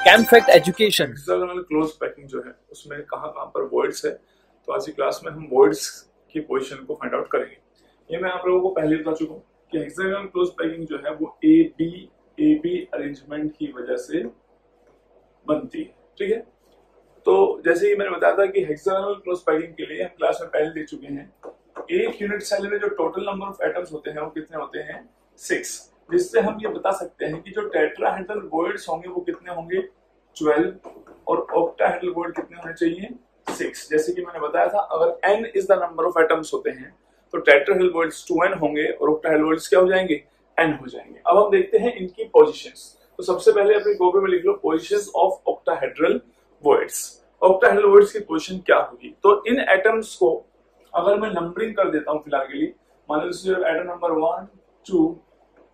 कैम्फेक्ट education. Hexagonal close packing जो है उसमें कहाँ कहाँ पर वर्ड्स है, तो आज की क्लास में हम वर्ड्स की पोजीशन को फाइंड आउट करेंगे। ये मैं आप लोगों को पहले बता चुका हूँ कि हेक्सागोनल क्लोज पैकिंग जो है वो ए बी अरेंजमेंट की वजह से बनती है। ठीक है, तो जैसे कि मैंने बताया था कि हेक्सागोनल क्लोज पैकिंग के लिए हम क्लास में पहले देख चुके हैं, एक यूनिट सेल में जो टोटल नंबर ऑफ एटम्स होते हैं वो कितने होते हैं, 6, जिससे हम ये बता सकते हैं कि जो टेट्राहेड्रल वर्ड्स होंगे वो कितने होंगे, 12, और ऑक्टाहेड्रल वर्ड कितने होने चाहिए, 6। जैसे कि मैंने बताया था, अगर n is the number of atoms होते हैं तो टेट्राहेड्रल वर्ड्स 2n होंगे और ऑक्टाहेड्रल वर्ड्स क्या हो जाएंगे, n हो जाएंगे। अब हम देखते हैं इनकी पोजीशंस। तो सबसे पहले अपनी कॉपी में लिख लो positions of octahedral voids. Octahedral voids की पोजीशन क्या होगी, तो इन एटम्स को अगर मैं नंबरिंग कर देता हूं फिलहाल के लिए, मान लो एटम नंबर 1 2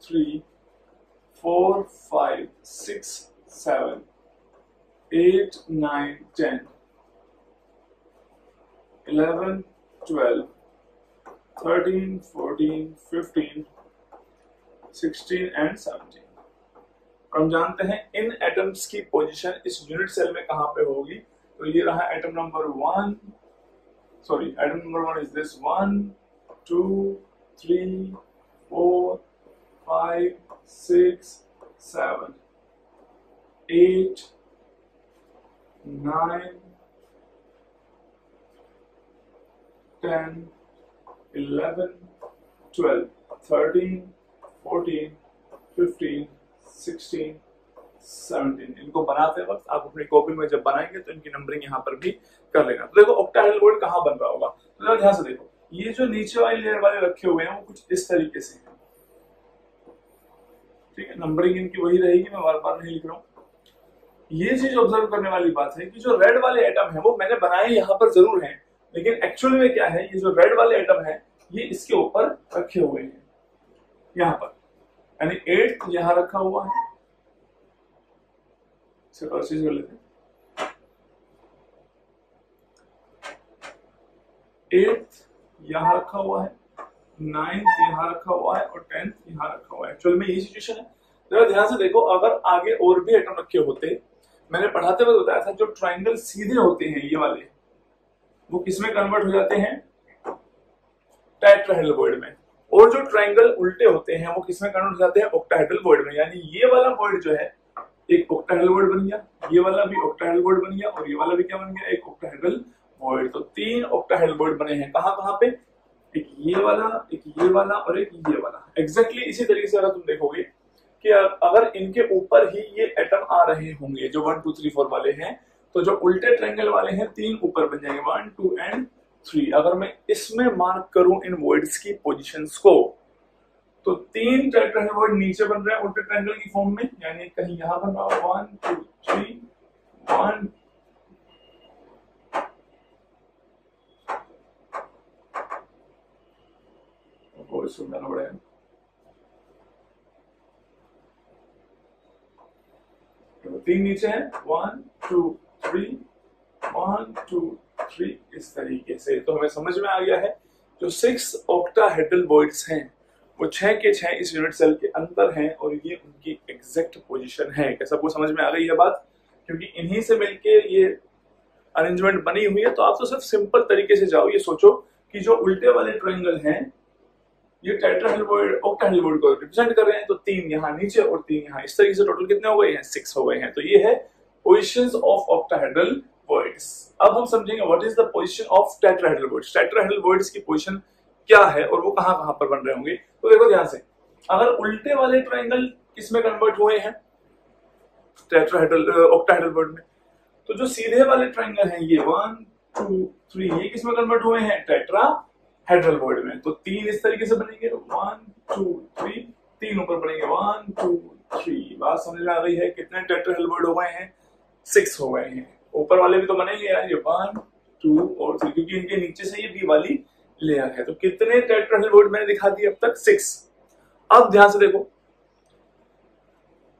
3 4 5 6 7 8 9 10 11 12 13 14 15 16 एंड 17। हम जानते हैं इन एटम्स की पोजीशन इस यूनिट सेल में कहां पे होगी, तो ये रहा atom number 1, sorry atom number 1 is this 1 2 3 4 5 6 7 8 9 10 11 12 13 14 15 16 17। इनको बनाते वक्त आप अपनी कॉपी में जब बनाएंगे तो इनकी नंबरिंग यहाँ पर भी कर लेना। तो देखो ऑक्टाहेड्रल वर्ड कहाँ बन रहा होगा, तो ध्यान से देखो, ये जो नीचे वाली लेयर वाले रखे हुए हैं वो कुछ इस तरीके से है। ठीक है, नंबरिंग इनकी वही रहेगी, मैं बार बार नहीं लिख रहा हूँ। ये चीज ऑब्जर्व करने वाली बात है कि जो रेड वाले एटम है वो मैंने बनाए यहाँ पर जरूर है, लेकिन एक्चुअली में क्या है, ये जो रेड वाले एटम है ये इसके ऊपर रखे हुए हैं यहाँ पर, यानी 8 यहाँ रखा हुआ है। और चीज कर लेते हैं, 8 यहाँ रखा हुआ है, 9 यहाँ रखा हुआ है और 10 यहाँ रखा हुआ है। एक्चुअली में यही सिचुएशन है। जरा ध्यान से देखो, अगर आगे और भी एटम रखे होते, मैंने पढ़ाते हुए बताया था जो ट्राइंगल सीधे होते हैं ये वाले, वो किसमें कन्वर्ट हो जाते हैं, टेट्राहेड्रल वर्ड में, और जो ट्राइंगल उल्टे होते हैं वो किसमें कन्वर्ट हो जाते हैं, ऑक्टाहेड्रल वर्ड में। यानी ये वाला वर्ड जो है एक ऑक्टाहेड्रल वर्ड बन गया, ये वाला भी ऑक्टाहेड्रल वर्ड बन गया, और ये वाला भी क्या बन गया, एक ऑक्टाहेड्रल वर्ड। तो 3 ऑक्टाहेड्रल वर्ड बने हैं। कहां कहां पे, एक ये वाला, एक ये वाला और एक ये वाला। एग्जैक्टली इसी तरीके से अगर तुम देखोगे कि अगर इनके ऊपर ही ये एटम आ रहे होंगे जो 1 2 3 4 वाले हैं, तो जो उल्टे ट्रायंगल वाले हैं 3 ऊपर बन जाएंगे, 1 2 एंड 3। अगर मैं इसमें मार्क करूं इन वर्ड्स की पोजीशंस को, तो 3 टेट्राहेड्रल वर्ड नीचे बन रहे हैं उल्टे ट्रायंगल की फॉर्म में, यानी कहीं यहां बन रहा है 1 2 3 1 और सुनना पड़ेगा, तो 3 नीचे है, 1 2 3 1 2 3 इस तरीके से। तो हमें समझ में आ गया है जो 6 ऑक्टाहेड्रल वर्ड्स हैं वो 6 के 6 इस यूनिट सेल के अंदर हैं और ये उनकी एग्जैक्ट पोजीशन है। क्या सबको समझ में आ गई है बात, क्योंकि इन्हीं से मिलके ये अरेंजमेंट बनी हुई है। तो आप तो सिर्फ सिंपल तरीके से जाओ, ये सोचो कि जो उल्टे वाले ट्रायंगल हैं ये टेट्राहेड्रल वर्ड ऑक्टाहेड्रल वर्ड को रिप्रेजेंट कर रहे हैं, तो 3 यहाँ नीचे और 3 यहाँ, इस तरीके से टोटल कितने हो गए हैं, 6 हो गए हैं। तो ये है पोजीशंस ऑफ ऑक्टाहेड्रल वर्ड्स। अब हम समझेंगे what is the position of tetrahedral words. Tetrahedral words की पोजीशन क्या है और वो कहां कहां पर बन रहे होंगे। तो देखो ध्यान से, अगर उल्टे वाले ट्रायंगल किसमें कन्वर्ट हुए हैं, टेट्राहेड्रल ऑक्टाहेड्रल वर्ड में, तो जो सीधे वाले ट्रायंगल हैं ये 1 2 3 ये किसमें कन्वर्ट हुए हैं, टेट्राहेड्रल वर्ड में। तो 3 इस तरीके से बनेंगे, 1 2 3, 3 ऊपर बनेंगे 1 2 3। बात समझ में आ गई है, कितने टेट्राहेड्रल वर्ड हो गए हैं, 6 हो गए हैं। ऊपर वाले भी तो बनेंगे यार, ये 1 2 और 3, क्योंकि इनके नीचे से ये बी वाली लेयर है। तो कितने टेट्राहेड्रल वर्ड मैंने दिखा दिए अब तक, 6। अब ध्यान से देखो,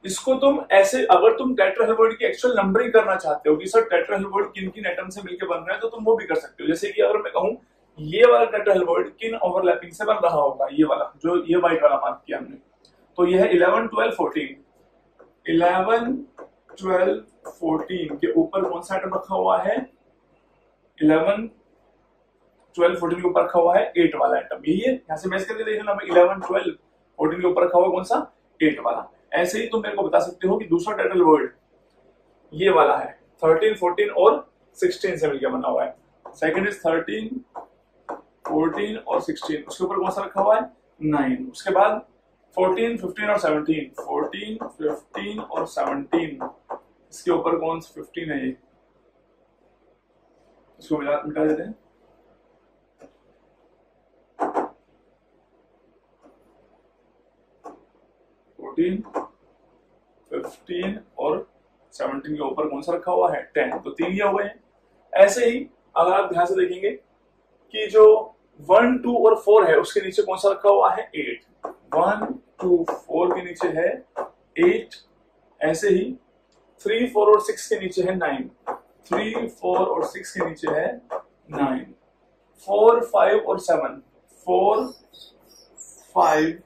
इसको तुम ऐसे, अगर तुम टेट्राहेड्रल वर्ड की एक्चुअल नंबरिंग करना चाहते हो कि सर टेट्राहेड्रल वर्ड किन किन एटम से मिलकर बन रहे हैं, तो तुम वो भी कर सकते हो। जैसे कि अगर मैं कहूं ये वाला टेट्राहेड्रल वर्ड किन ओवरलैपिंग से बन रहा होगा, ये वाला जो ये व्हाइट वाला मार्क किया हमने, तो ये है 11, 12, 14। 11, 12, 14 के ऊपर कौन सा आइटम रखा हुआ है? 11, 12, 14 के ऊपर रखा हुआ है 8 वाला आइटम। यही है, यहां से मैच करके देख लेना। 11, 12, 14 के ऊपर रखा हुआ कौन सा? 8 वाला। ऐसे ही तुम मेरे को बता सकते हो कि दूसरा टाइटल वर्ड ये वाला है, 13, 14 और 16 से मिलकर बना हुआ है। सेकंड इज 13, 14 और 16, उसके ऊपर कौन सा रखा हुआ है? 9। उसके बाद 14, 15 और 17, 14, 15 और 17, इसके ऊपर कौन सा 15 है? ये इसको मिटा देते हैं। 14, 15 और 17 के ऊपर कौन सा रखा हुआ है? 10। तो 3 ये हो गए हैं। ऐसे ही अगर आप ध्यान से देखेंगे कि जो 1, 2 और 4 है उसके नीचे कौन सा रखा हुआ है? 8। 1, 2, 4 के नीचे है 8। ऐसे ही 3, 4 और 6 के नीचे है 9। 3, 4 और 6 के नीचे है 9। 4, 5 और 7, 4, 5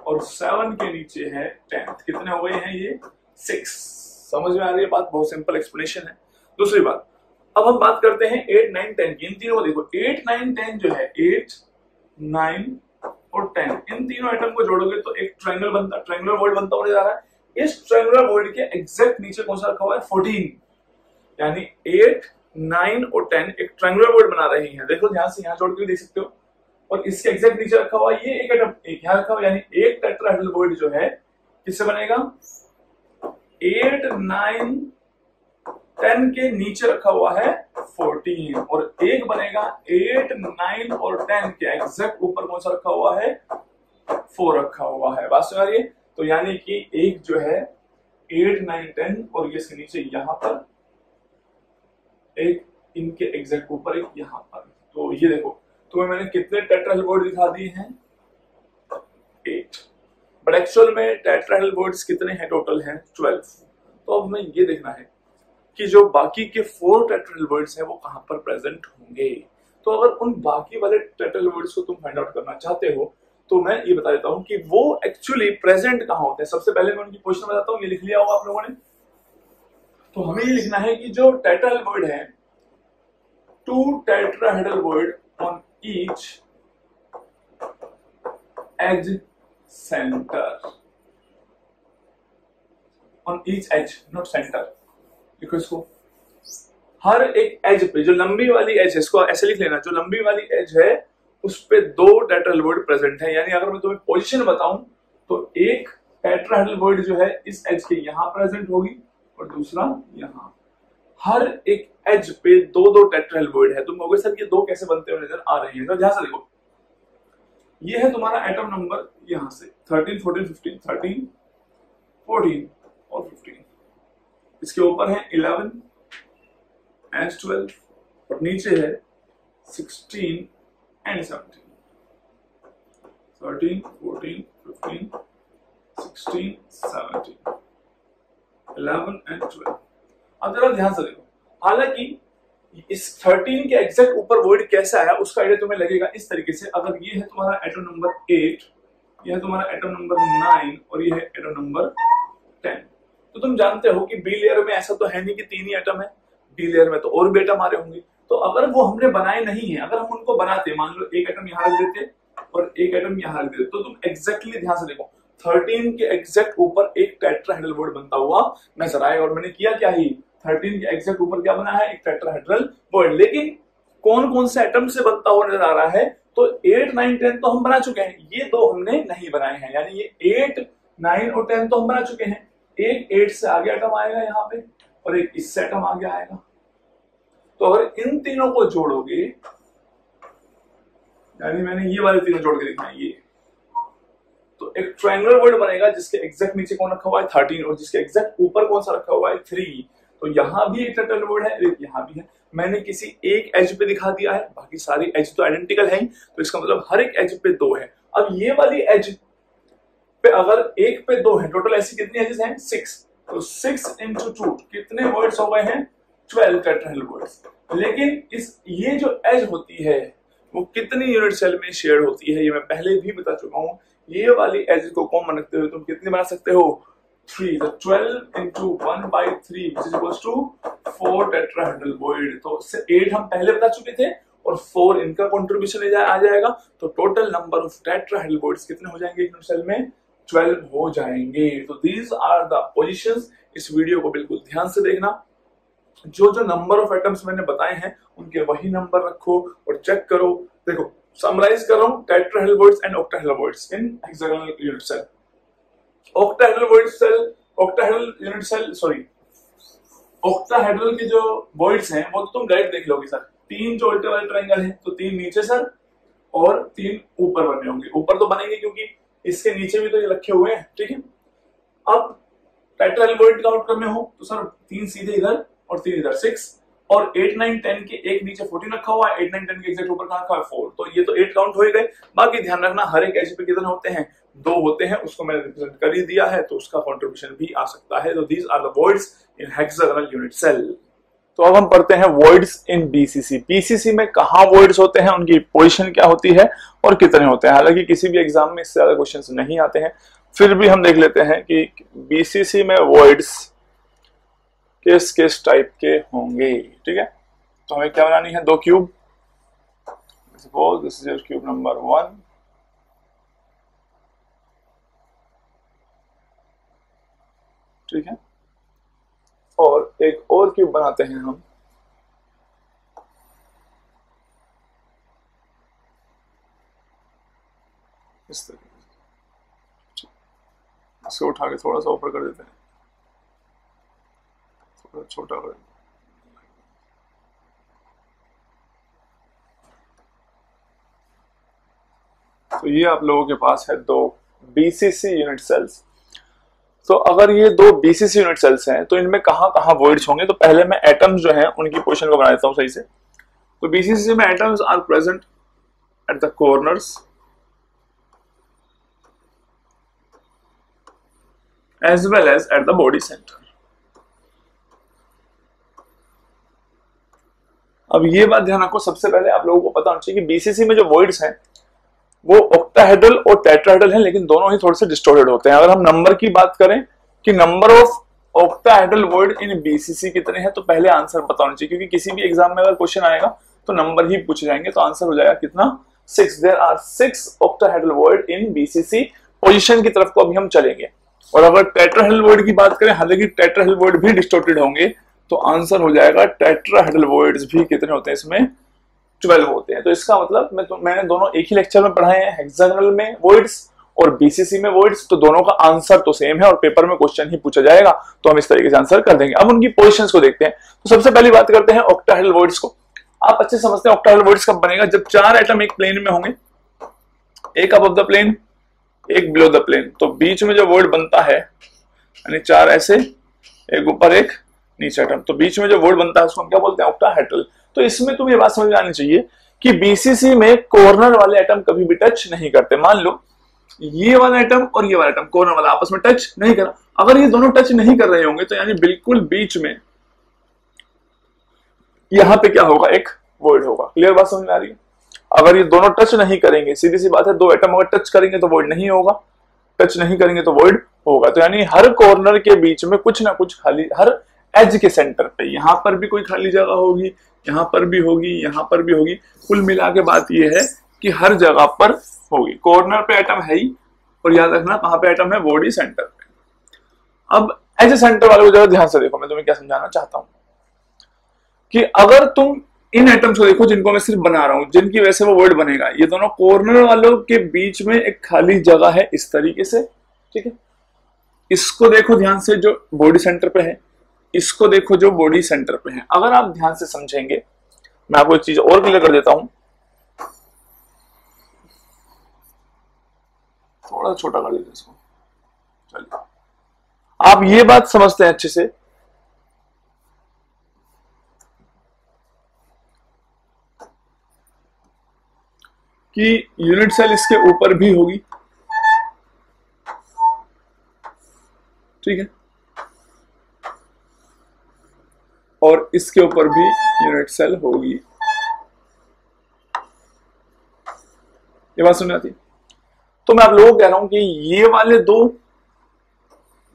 और 7 के नीचे है 10। कितने हो गए हैं ये? 6। समझ में आ रही है बात? बहुत सिंपल एक्सप्लेनेशन है। दूसरी बात, अब हम बात करते हैं 8, 9, 10 की। इन तीनों को देखो, 8, 9, 10 जो है, 8, 9 और 10, इन तीनों आइटम को जोड़ोगे तो एक ट्रायंगुलर वर्ड बनता हुआ जा रहा है। इस ट्रायंगुलर वर्ड के एग्जैक्ट नीचे कौन सा रखा हुआ है? 14। यानी 8, 9 और 10 एक ट्रायंगुलर वर्ड बना रहे हैं। देखो ध्यान से, यहां जोड़ के भी देख सकते हो। और इसके एग्जैक्ट नीचे रखा हुआ ये एक आइटम, एक यहां रखा हुआ, यानी एक टेट्राहेड्रल वर्ड जो है किससे बनेगा? 8, 9, 10 के नीचे रखा हुआ है 14, और एक बनेगा 8, 9 और 10 के एग्जैक्ट ऊपर कौन सा रखा हुआ है? 4 रखा हुआ है। बात समझ रही है? तो यानी कि एक जो है 8, 9, 10 और ये इसके नीचे यहां पर एक, इनके एग्जैक्ट ऊपर एक यहां पर। तो ये देखो, तुम्हें मैंने कितने टेट्राहेड्रल वर्ड दिखा दिए हैं? 8। बट एक्चुअल में टेट्राहेड्रल वर्ड्स कितने हैं? टोटल हैं 12। तो अब हमें ये देखना है कि जो बाकी के 4 टेट्राहेड्रल वर्ड्स हैं वो कहां पर प्रेजेंट होंगे। तो अगर उन बाकी वाले टेट्राहेड्रल वर्ड्स को तुम फाइंड आउट करना चाहते हो तो मैं ये बता देता हूं कि वो एक्चुअली प्रेजेंट कहां होते हैं। सबसे पहले मैं उनकी पोजीशन बताता हूं। ये लिख लिया होगा आप लोगों ने। तो हमें ये लिखना है कि जो टेट्राहेड्रल वर्ड है, 2 tetrahedral word on each edge center, on each edge, not center। देखो इसको, हर एक एज पे, जो लंबी वाली एज है, इसको ऐसे लिख लेना, जो लंबी वाली एज है उस पे 2 टेट्राहेड्रल वर्ड प्रेजेंट है। यानी अगर मैं तुम्हें पोजीशन बताऊं तो एक टेट्राहेड्रल वर्ड जो है इस एज के यहां प्रेजेंट होगी और दूसरा यहां। हर एक एज पे 2-2 टेट्राहेड्रल वर्ड है। तुम कहोगे सर ये 2 कैसे बनते हुए नजर आ रहे हैं? तो ध्यान से देखो, ये है तुम्हारा एटम नंबर यहां से 13, 14, 15, 13, 14 और 15। इसके ऊपर है 11 एंड 12 और नीचे है 16 एंड 17। 13, 14, 15, 16, 17, 11 एंड 12। अब जरा ध्यान से देखो, हालांकि इस 13 के एग्जैक्ट ऊपर वर्ड कैसा आया उसका आइडिया तुम्हें लगेगा इस तरीके से। अगर ये है तुम्हारा एटम नंबर 8, यह है तुम्हारा एटम नंबर 9 और ये है एटम नंबर 10, तो तुम जानते हो कि बी लेयर में ऐसा तो है नहीं कि 3 ही एटम है। बी लेयर में तो और भी एटम आ रहे होंगे। तो अगर वो हमने बनाए नहीं है, अगर हम उनको बनाते, मान लो एक एटम यहां रख देते और एक एटम यहां रख देते, तो तुम एग्जैक्टली ध्यान से देखो, 13 के एग्जैक्ट ऊपर एक टेट्राहेड्रल वर्ड बनता हुआ नजर आएगा। और मैंने किया क्या ही, 13 के एग्जैक्ट ऊपर क्या बना है? एक टेट्राहेड्रल वर्ड। लेकिन कौन कौन से एटम से बनता हुआ नजर आ रहा है? तो 8, 9, 10 तो हम बना चुके हैं, ये 2 हमने नहीं बनाए हैं। यानी ये 8, 9 और 10 तो हम बना चुके हैं। एक 8 से आगे एटम आएगा यहाँ पे और एक इससे एटम आगे आएगा। तो अगर इन तीनों को जोड़ोगे, यानी मैंने ये वाले तीनों जोड़ के दिखाए, ये तो एक ट्रायंगुलर वर्ड बनेगा जिसके एग्जैक्ट नीचे कौन रखा हुआ है? 13 और जिसके एग्जैक्ट ऊपर कौन सा रखा हुआ है? 3। तो यहां भी एक टेट्राहेड्रल वर्ड है, यहां भी है। मैंने किसी एक एज पे दिखा दिया है, बाकी सारी एज तो आइडेंटिकल है ही, तो इसका मतलब हर एक एज पे 2 है। अब ये वाली एज पे अगर एक पे 2 है, टोटल ऐसी कितनी एजेस हैं? 6। तो 6 into 2 कितने वर्ड्स हो गए हैं? 12 टेट्राहेड्रल वर्ड्स। लेकिन ये जो एज होती है वो कितनी यूनिट सेल में शेयर होती है, ये मैं पहले भी बता चुका हूँ। ये वाली एज को कॉमन रखते हुए तुम कितनी बना सकते हो, 3, तो 12 into 1/3 which is equals to 4 tetrahedral void. तो 8 हम पहले बता चुके थे और 4 इनका कंट्रीब्यूशन आ जाएगा, तो total number of tetrahedral voids कितने हो जाएंगे यूनिट सेल में, 12 हो जाएंगे। तो दीज आर द पोजीशंस। इस वीडियो को बिल्कुल ध्यान से देखना, जो जो नंबर ऑफ एटम्स मैंने बताए हैं उनके वही नंबर रखो और चेक करो। देखो समराइज कर रहा हूं, tetrahedral voids and octahedral voids in hexagonal unit cell. Octahedral void cell, octahedral unit cell, sorry octahedral के जो वॉइड्स हैं वो तो तुम डायरेक्ट देख लोगे सर। 3 जो उल्टे वाले ट्रायंगल है, तो 3 नीचे सर और 3 ऊपर बने होंगे। ऊपर तो बनेंगे क्योंकि इसके नीचे भी तो ये रखे हुए हैं, ठीक है। अब टेट्राहेड्रल वॉइड काउंट करने हो तो सर 3 सीधे इधर और 3 इधर, 6, और 8, 9, 10 के एक नीचे 14 रखा हुआ है, 8, 9, 10 के एग्जैक्ट ऊपर कहां रखा है 4, तो ये तो 8 काउंट हो ही गए। बाकी ध्यान रखना हर एक एज पे कितने होते हैं, 2 होते हैं, उसको मैंने रिप्रेजेंट कर ही दिया है, तो उसका कंट्रीब्यूशन भी आ सकता है। तो these are the voids in hexagonal unit cell. तो अब हम पढ़ते हैं वॉइड्स इन बीसीसी। बीसीसी में कहां वॉइड्स होते हैं, उनकी पोजीशन क्या होती है और कितने होते हैं। हालांकि किसी भी एग्जाम में इससे ज्यादा क्वेश्चंस नहीं आते हैं, फिर भी हम देख लेते हैं कि बीसीसी में वॉइड्स किस किस टाइप के होंगे, ठीक है। तो हमें क्या बनानी है, 2 cube. Suppose this is your cube number 1, ठीक है, और एक और क्यूब बनाते हैं हम, इस तरीके से। इसको उठा के थोड़ा सा ऊपर कर देते हैं, थोड़ा छोटा कर देते हैं। तो ये आप लोगों के पास है 2 बीसीसी यूनिट सेल्स। तो अगर ये 2 बीसीसी यूनिट सेल्स हैं तो इनमें कहां कहां वॉइड्स होंगे। तो पहले मैं एटम्स जो हैं उनकी पोजीशन को बना देता हूं सही से। तो बीसीसी में atoms are present at the corners as well as at the body centre. अब ये बात ध्यान रखो, सबसे पहले आप लोगों को पता होना चाहिए कि बीसीसी में जो वॉइड्स हैं वो ऑक्टाहेड्रल और टेट्राहेड्रल हैं, लेकिन दोनों ही थोड़े से डिस्टोर्टेड होते हैं। अगर हम नंबर की बात करें कि number of octahedral void in BCC कितने हैं, तो पहले आंसर पता होना चाहिए, क्योंकि किसी भी एग्जाम में अगर क्वेश्चन आएगा तो नंबर ही पूछे जाएंगे। तो आंसर हो जाएगा कितना, 6। There are 6 octahedral void in BCC. Position की तरफ को अभी हम चलेंगे। और अगर टेट्राहेड्रल वॉइड की बात करें, हालांकि टेट्राहेड्रल वॉइड भी डिस्टोर्टेड होंगे, तो आंसर हो जाएगा टेट्राहेड्रल वॉइड्स भी कितने होते हैं इसमें, 12 होते हैं। तो इसका मतलब मैंने दोनों एक ही लेक्चर में पढ़ाए हैं, हेक्सागोनल में वॉइड्स और बीसीसी में वॉइड्स। तो दोनों का आंसर तो सेम है और पेपर में क्वेश्चन ही पूछा जाएगा, तो हम इस तरीके से आंसर कर देंगे। अब उनकी पोजीशंस को देखते हैं। तो सबसे पहली बात करते हैं ऑक्टाहेड्रल वॉइड्स को। आप अच्छे समझते हैं ऑक्टाहेड्रल वॉइड्स कब बनेगा, जब 4 एटम एक प्लेन में होंगे, एक अबव द प्लेन, एक बिलो द प्लेन। तो बीच में जो वॉइड बनता है, यानी 4 ऐसे, एक ऊपर एक नीचे एटम, तो बीच में जो वॉइड बनता है उसको हम क्या बोलते हैं, ऑक्टाहेड्रल। तो इसमें तुम्हें बात समझ में आनी चाहिए कि बीसीसी में कॉर्नर वाले एटम कभी भी टच नहीं करते। मान लो ये वाला एटम और ये वाला एटम कॉर्नर वाला आपस में टच नहीं कर, अगर ये दोनों टच नहीं कर रहे होंगे तो यानी बिल्कुल बीच में यहां पे क्या होगा, एक वॉइड होगा। क्लियर बात समझ में आ रही है। अगर ये दोनों टच नहीं करेंगे, सीधी सी बात है, 2 एटम अगर टच करेंगे तो वॉइड नहीं होगा, टच नहीं करेंगे तो वॉइड होगा। तो यानी हर कॉर्नर के बीच में कुछ ना कुछ खाली, हर एज के सेंटर पे यहां पर भी कोई खाली जगह होगी, यहां पर भी होगी, यहां पर भी होगी। कुल मिला के बात यह है कि हर जगह पर होगी। कॉर्नर पे एटम है ही, और याद रखना कहां पे एटम है, बॉडी सेंटर पे। अब एज सेंटर वाले को जरा ध्यान से देखो, मैं तुम्हें क्या समझाना चाहता हूं कि अगर तुम इन एटम्स को देखो जिनको मैं सिर्फ बना रहा हूं, जिनकी वजह से वो वर्ड बनेगा, ये दोनों कॉर्नर वालों के बीच में एक खाली जगह है इस तरीके से, ठीक है। इसको देखो ध्यान से जो बॉडी सेंटर पे है, इसको देखो जो बॉडी सेंटर पे है। अगर आप ध्यान से समझेंगे, मैं आपको एक चीज और क्लियर कर देता हूं, थोड़ा छोटा कर देते इसको, चलिए। आप ये बात समझते हैं अच्छे से कि यूनिट सेल इसके ऊपर भी होगी, ठीक है, और इसके ऊपर भी यूनिट सेल होगी। ये बात समझ आती है? तो मैं आप लोगों को कह रहा हूं कि ये वाले दो,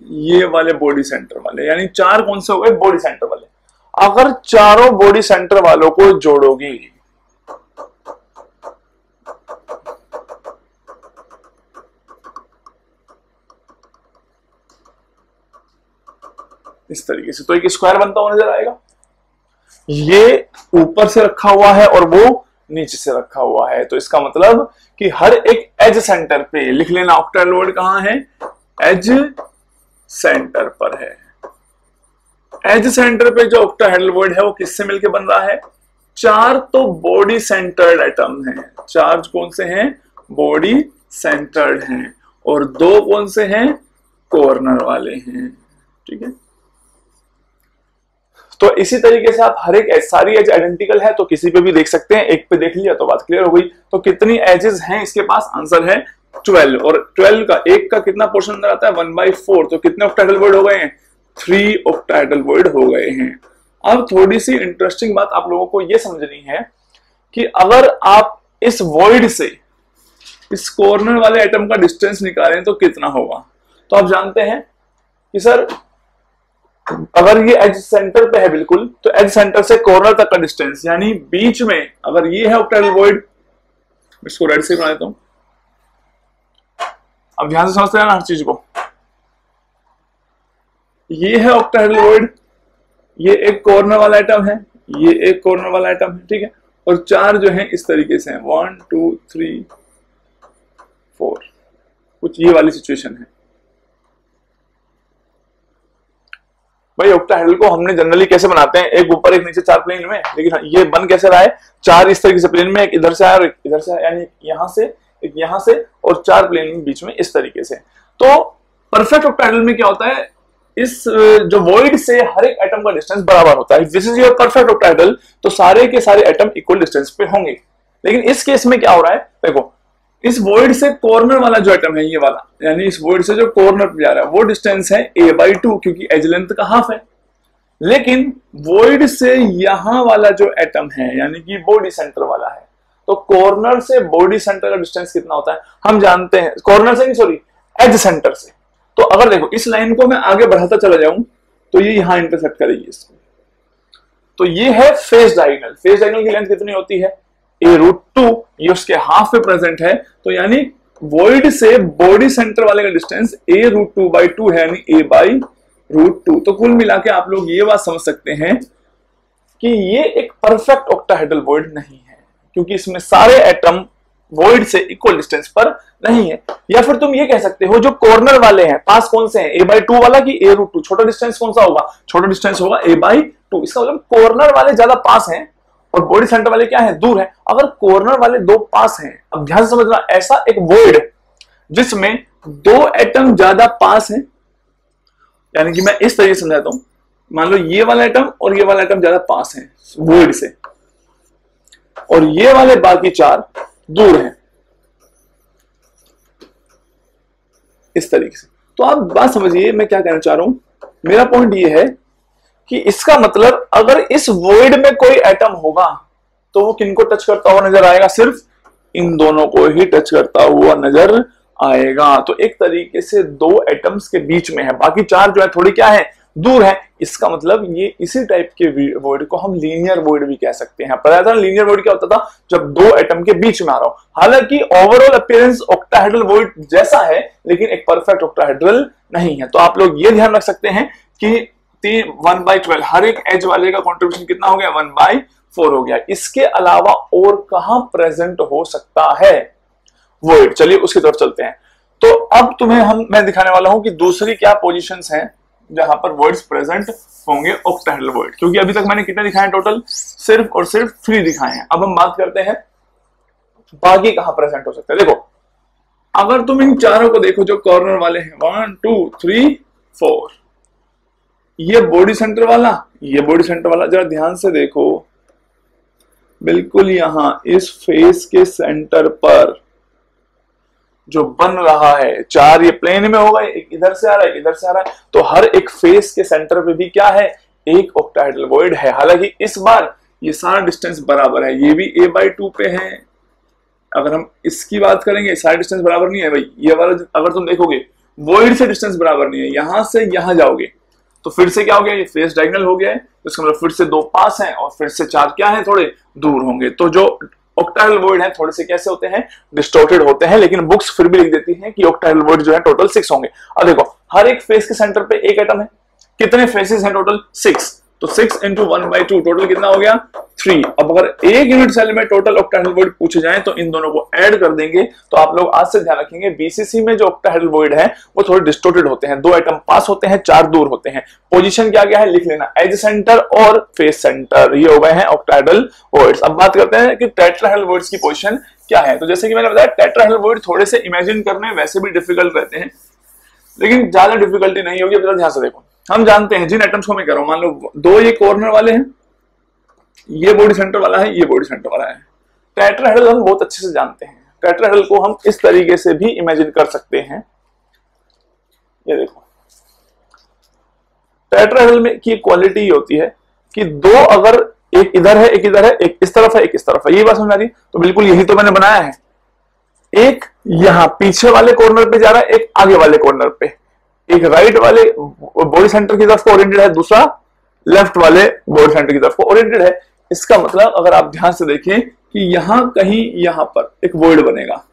ये वाले बॉडी सेंटर वाले, यानी चार कौन से हो गए? बॉडी सेंटर वाले। अगर चारों बॉडी सेंटर वालों को जोड़ोगी, इस तरीके से, तो एक स्क्वायर बनता हुआ नजर आएगा। ये ऊपर से रखा हुआ है और वो नीचे से रखा हुआ है, तो इसका मतलब कि हर एक एज सेंटर पे लिख लेना, ऑक्टाहेड्रल कहां है? एज सेंटर पर है। एज सेंटर पे जो ऑक्टाहेड्रल है वो किससे मिलकर बन रहा है? चार तो बॉडी सेंटर्ड एटम हैं। चार कौन से हैं? बॉडी सेंटर्ड हैं, और दो कौन से हैं? कॉर्नर वाले हैं। ठीक है, तो इसी तरीके से आप हर एक सारी एज आइडेंटिकल है तो किसी पे भी देख सकते हैं। एक पे देख लिया तो बात क्लियर हो गई। तो कितनी एजेस हैं इसके पास? आंसर है 12, और 12 का एक का कितना पोर्शन अंदर आता है? 1/4। तो कितने ऑक्टाहेड्रल हो गए हैं? 3 ऑक्टाहेड्रल हो गए हैं। अब थोड़ी सी इंटरेस्टिंग बात आप लोगों को यह समझनी है कि अगर आप इस वॉइड से इस कॉर्नर वाले एटम का डिस्टेंस निकालें तो कितना होगा? तो आप जानते हैं कि सर अगर ये एज सेंटर पे है बिल्कुल, तो एज सेंटर से कॉर्नर तक का डिस्टेंस, यानी बीच में अगर ये है ऑक्टाहेड्रल वॉइड, इसको रेड से बना देता हूं। अब ध्यान से समझते हैं ना हर चीज को। ये है ऑक्टाहेड्रल वॉइड, ये एक कॉर्नर वाला आइटम है, ये एक कॉर्नर वाला आइटम है, ठीक है। और चार जो है इस तरीके से है, 1 2 3 4, कुछ ये वाली सिचुएशन है। भाई ऑक्टाहेड्रल को हमने जनरली कैसे बनाते हैं? एक ऊपर एक नीचे, चार प्लेन में, लेकिन ये बन कैसे रहा है? चार इस तरीके से प्लेन में, एक इधर से आया और एक इधर से आया, यानी यहां से एक यहां से, और चार प्लेन में बीच में इस तरीके से। तो परफेक्ट ऑक्टाहेड्रल में क्या होता है? इस जो वॉइड से हर एक एटम का डिस्टेंस बराबर होता है। This is your perfect octahedral, तो सारे के सारे एटम इक्वल डिस्टेंस पे होंगे। लेकिन इस केस में क्या हो रहा है? देखो, इस वॉइड से कॉर्नर वाला जो एटम है, ये वाला, यानी इस वॉइड से जो कॉर्नर पे जा रहा है वो डिस्टेंस है a/2, क्योंकि एज लेंथ का हाफ है। लेकिन वॉइड से यहां वाला जो एटम है, यानी कि बॉडी सेंटर वाला है, तो कॉर्नर से बॉडी सेंटर का डिस्टेंस कितना होता है? हम जानते हैं, कॉर्नर से नहीं, सॉरी, एज सेंटर से। तो अगर देखो इस लाइन को मैं आगे बढ़ाता चला जाऊं तो ये यहां इंटरसेक्ट करेगी इसको। तो ये है फेस डायगोनल। फेस डायगोनल की लेंथ कितनी होती है? a√2, ये उसके हाफ पे प्रेजेंट है, तो यानी वॉइड से बॉडी सेंटर वाले का डिस्टेंस a√2/2 है, यानी a/√2। तो कुल मिला के आप लोग ये बात समझ सकते हैं कि ये एक परफेक्ट ऑक्टाहेड्रल वॉइड नहीं है, क्योंकि इसमें सारे एटम वॉइड से इक्वल डिस्टेंस पर नहीं है। या फिर तुम ये कह सकते हो जो कॉर्नर वाले हैं पास कौन से हैं? a/2 वाला कि a√2? छोटा डिस्टेंस कौन सा होगा? छोटा डिस्टेंस होगा a/2। इसका मतलब कॉर्नर वाले ज्यादा पास हैं और बॉडी सेंटर वाले क्या है? दूर है। अगर कॉर्नर वाले दो पास हैं, अब ध्यान से समझना, ऐसा एक वॉइड जिसमें दो एटम ज्यादा पास हैं, यानी कि मैं इस तरीके से समझाता हूं, मान लो ये वाला एटम और ये वाला एटम ज्यादा पास हैं वॉइड से, और ये वाले बाकी चार दूर हैं, इस तरीके से। तो आप बात समझिए मैं क्या कहना चाह रहा हूं। मेरा पॉइंट ये है कि इसका मतलब अगर इस वॉइड में कोई एटम होगा तो वो किनको टच करता हुआ नजर आएगा? सिर्फ इन दोनों को ही टच करता हुआ नजर आएगा। तो एक तरीके से दो एटम्स के बीच में है, बाकी चार जो है थोड़ी क्या है? दूर है। इसका मतलब ये इसी टाइप के वॉइड को हम लीनियर वॉइड भी कह सकते हैं। पता था लीनियर वॉइड क्या होता था? जब दो एटम के बीच में आ रहा हो। हालांकि ओवरऑल अपीयरेंस ऑक्टाहेड्रल वॉइड जैसा है, लेकिन एक परफेक्ट ऑक्टाहेड्रल नहीं है। तो आप लोग ये ध्यान रख सकते हैं कि 1/12 हर एक एज वाले का कंट्रीब्यूशन कितना हो गया? 1/4 हो गया। इसके अलावा और कहां प्रेजेंट हो सकता है वॉइड? चलिए उसकी तरफ चलते हैं। तो अब तुम्हें मैं दिखाने वाला हूं कि दूसरी क्या पोजीशंस हैं जहां पर वॉइड्स प्रेजेंट होंगे ऑक्टाहेड्रल वॉइड। क्योंकि अभी तक मैंने कितने दिखाए टोटल? सिर्फ और सिर्फ 3 दिखाए हैं। अब हम बात करते हैं बाकी कहां प्रेजेंट हो सकते हैं। देखो, अगर तुम इन चारों को देखो जो कॉर्नर वाले हैं, 1 2 3 4, ये बॉडी सेंटर वाला, ये बॉडी सेंटर वाला, जरा ध्यान से देखो, बिल्कुल यहां इस फेस के सेंटर पर जो बन रहा है, चार ये प्लेन में होगा, एक इधर से आ रहा है, एक इधर से आ रहा है, तो हर एक फेस के सेंटर पे भी क्या है? एक ऑक्टाहेड्रल वॉइड है। हालांकि इस बार ये सारा डिस्टेंस बराबर है, ये भी a/2 पे है, अगर हम इसकी बात करेंगे सारे डिस्टेंस बराबर नहीं है भाई, ये वाला अगर तुम देखोगे वॉइड से डिस्टेंस बराबर नहीं है, यहां से यहां जाओगे तो फिर से क्या हो गया, ये फेस डायगोनल हो गया है, तो इसका मतलब फिर से 2 पास हैं और फिर से 4 क्या है, थोड़े दूर होंगे। तो जो ऑक्टाहेड्रल वॉइड है थोड़े से कैसे होते हैं, डिस्टॉर्टेड होते हैं, लेकिन बुक्स फिर भी लिख देती हैं कि ऑक्टाहेड्रल वॉइड जो है टोटल 6 होंगे। अब देखो हर एक फेस के सेंटर पे एक एटम है, कितने फेसेस हैं टोटल 6, तो 6 इंटू 1/2 टोटल कितना हो गया 3। अब अगर एक यूनिट सेल में टोटल ऑक्टाहेड्रल वॉइड पूछे जाए तो इन दोनों को ऐड कर देंगे। तो आप लोग आज से ध्यान रखेंगे बीसीसी में जो ऑक्टाहेड्रल वॉइड है वो थोड़े डिस्टॉर्टेड होते हैं, 2 एटम पास होते हैं, 4 दूर होते हैं। पोजीशन क्या क्या है लिख लेना, एज सेंटर और फेस सेंटर, ये हो गए हैं ऑक्टाहेड्रल वॉइड्स। अब बात करते हैं कि टेट्राहेड्रल वॉइड्स की पोजीशन क्या है। तो जैसे कि मैंने बताया टेट्राहेड्रल वॉइड थोड़े से इमेजिन करने वैसे भी डिफिकल्ट रहते हैं, लेकिन ज्यादा डिफिकल्टी नहीं होगी। अब ध्यान से देखो, हम जानते हैं जिन एटम्स को मैं कह रहा हूं, मान लो 2 ये कॉर्नर वाले हैं, ये बॉडी सेंटर वाला है, ये बॉडी सेंटर वाला है। टेट्राहेड्रल हम बहुत अच्छे से जानते हैं, टेट्राहेड्रल को हम इस तरीके से भी इमेजिन कर सकते हैं। ये देखो टेट्राहेड्रल में की क्वालिटी ये होती है कि 2 अगर एक इधर है, एक इधर है, एक इस तरफ है, एक इस तरफ है, ये बात समझ आ रही है। तो बिल्कुल यही तो मैंने बनाया है, एक यहां पीछे वाले कॉर्नर पे जा रहा है, एक आगे वाले कॉर्नर पे, एक राइट वाले बॉडी सेंटर की तरफ ओरिएंटेड है, दूसरा लेफ्ट वाले बॉडी सेंटर की तरफ ओरिएंटेड है। इसका मतलब अगर आप ध्यान से देखें कि यहां कहीं यहां पर एक वॉइड बनेगा,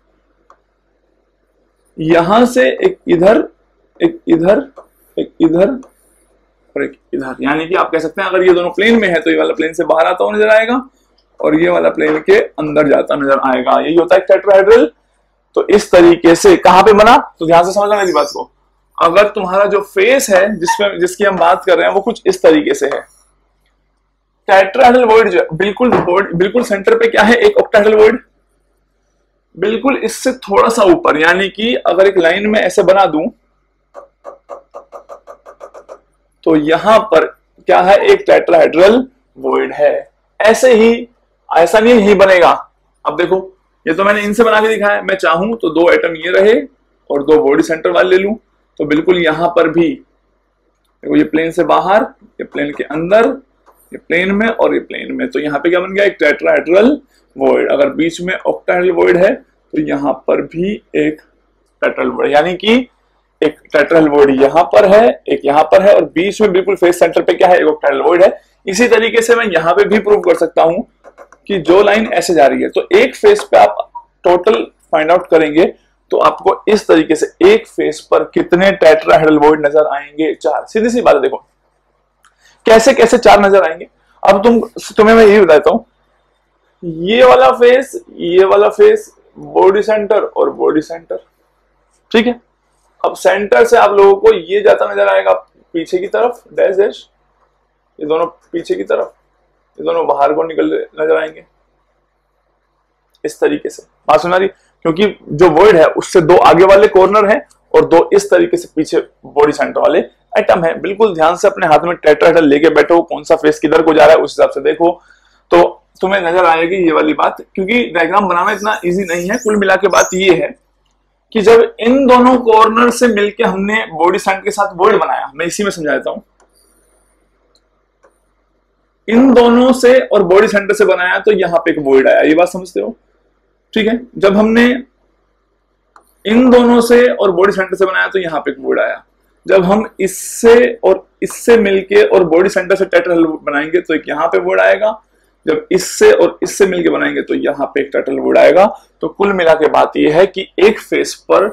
यहां से एक इधर, एक इधर, एक इधर और एक इधर, यानी कि आप कह सकते हैं अगर ये दोनों प्लेन में है तो ये वाला प्लेन से बाहर आता हुआ नजर आएगा और ये वाला प्लेन के अंदर जाता नजर आएगा। यही होता है टेट्राहेड्रल। तो इस तरीके से कहां पे बना, तो ध्यान से समझना मेरी बात को। अगर तुम्हारा जो फेस है जिसकी हम बात कर रहे हैं वो कुछ इस तरीके से है, टेट्राहेड्रल वॉइड जो बिल्कुल सेंटर पे क्या है, एक ऑक्टाहेड्रल वॉइड, बिल्कुल इससे थोड़ा सा ऊपर, यानी कि अगर एक लाइन में ऐसे बना दूं तो यहां पर क्या है, एक टेट्राहेड्रल वॉइड है। ऐसे ही ऐसा नहीं यही बनेगा। अब देखो ये तो मैंने इनसे बना के दिखाया, मैं चाहूं तो 2 एटम ये रहे और 2 बॉडी सेंटर वाले ले लूं, तो बिल्कुल यहां पर भी देखो, ये प्लेन से बाहर, ये प्लेन के अंदर, ये प्लेन में और ये प्लेन में, तो यहाँ पे क्या बन गया, एक टेट्राहेड्रल वॉइड। अगर बीच में ऑक्टाहेड्रल वॉइड है तो यहाँ पर भी एक टेट्राहेड्रल वॉइड, यानी कि एक टेट्राहेड्रल वॉइड यहाँ पर है, एक यहाँ पर है और बीच में बिल्कुल फेस सेंटर पे क्या है, एक ऑक्टाहेड्रल वॉइड है। इसी तरीके से मैं यहाँ पे भी प्रूव कर सकता हूं कि जो लाइन ऐसे जा रही है, तो एक फेस पे आप टोटल फाइंड आउट करेंगे तो आपको इस तरीके से एक फेस पर कितने टेट्राहेड्रल वॉइड नजर आएंगे, 4। सीधी सी बात है, देखो कैसे कैसे 4 नजर आएंगे। अब तुम्हें मैं यही बताता हूं, ये वाला फेस बॉडी सेंटर और बॉडी सेंटर, ठीक है। अब सेंटर से आप लोगों को ये जाता नजर आएगा पीछे की तरफ, डैश डैश, ये दोनों पीछे की तरफ, ये दोनों बाहर को निकल नजर आएंगे इस तरीके से। बात सुना रही, क्योंकि जो वॉइड है उससे 2 आगे वाले कॉर्नर है और 2 इस तरीके से पीछे बॉडी सेंटर वाले एटम है। बिल्कुल ध्यान से अपने हाथ में टेट्राहेड्रल लेके बैठो, कौन सा फेस किधर को जा रहा है उस हिसाब से देखो तो तुम्हें नजर आएगी ये वाली बात। क्योंकि डायग्राम बनाना इतना इजी नहीं है, कुल मिला के बात ये है कि जब इन दोनों कॉर्नर से मिलके हमने बॉडी सेंटर के साथ वॉइड बनाया, मैं इसी में समझा देता हूं, इन दोनों से और बॉडी सेंटर से बनाया तो यहां पे एक वॉइड आया, ये बात समझते हो, ठीक है। जब हमने इन दोनों से और बॉडी सेंटर से बनाया तो यहां पे एक वॉइड आया। जब हम इससे और इससे मिलके और बॉडी सेंटर से टेट्राहेड्रल बनाएंगे तो एक यहां पे वॉइड आएगा। जब इससे और इससे मिलके बनाएंगे तो यहां पे एक टेट्राहेड्रल वॉइड आएगा। तो कुल मिला के बात यह है कि एक फेस पर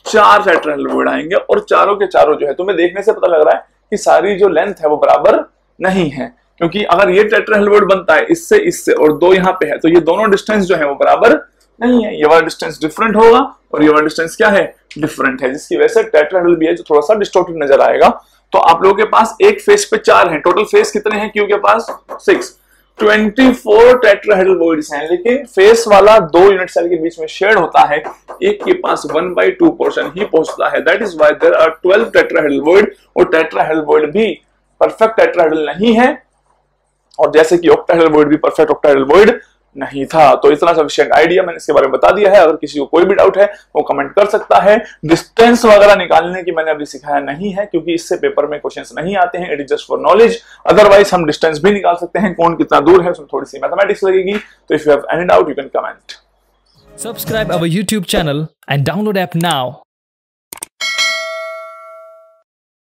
4 टेट्राहेड्रल वॉइड आएंगे और चारों के चारों जो है, तुम्हें देखने से पता लग रहा है कि सारी जो लेंथ है वो बराबर नहीं है, क्योंकि अगर ये टेट्राहेड्रल वॉइड बनता है इससे इससे और 2 यहाँ पे है तो ये दोनों डिस्टेंस जो है वो बराबर नहीं है, ये वाला डिस्टेंस डिफरेंट होगा और ये वाला डिस्टेंस क्या है, डिफरेंट है, जिसकी वजह से टेट्राहेड्रल भी है जो थोड़ा सा डिस्टॉर्टेड नजर आएगा। तो आप लोगों के पास एक फेस पे 4 हैं, टोटल फेस कितने हैं क्यू के पास, 6, 24 टेट्राहेड्रल वॉइड्स हैं। लेकिन फेस वाला 2 यूनिट सेल के बीच में शेड होता है, एक के पास 1/2 पोर्शन ही पहुंचता है, that is why there are 12 tetrahedral void. और टेट्राहेड्रल वॉइड भी परफेक्ट टेट्राहेड्रल नहीं है, और जैसे कि ऑक्टाहेड्रल वॉइड भी परफेक्ट ऑक्टाहेड्रल वॉइड नहीं था। तो इतना सफिशिएंट आइडिया मैंने इसके बारे में बता दिया है। अगर किसी को कोई भी डाउट है वो कमेंट कर सकता है। डिस्टेंस वगैरह निकालने की मैंने अभी सिखाया नहीं है, क्योंकि इससे पेपर में क्वेश्चंस नहीं आते हैं, it is just for knowledge. Otherwise हम डिस्टेंस भी निकाल सकते हैं, कौन कितना दूर है उसमें थोड़ी सी मैथमेटिक्स लगेगी। तो if you have any doubt you can comment. Subscribe our YouTube channel and download app now.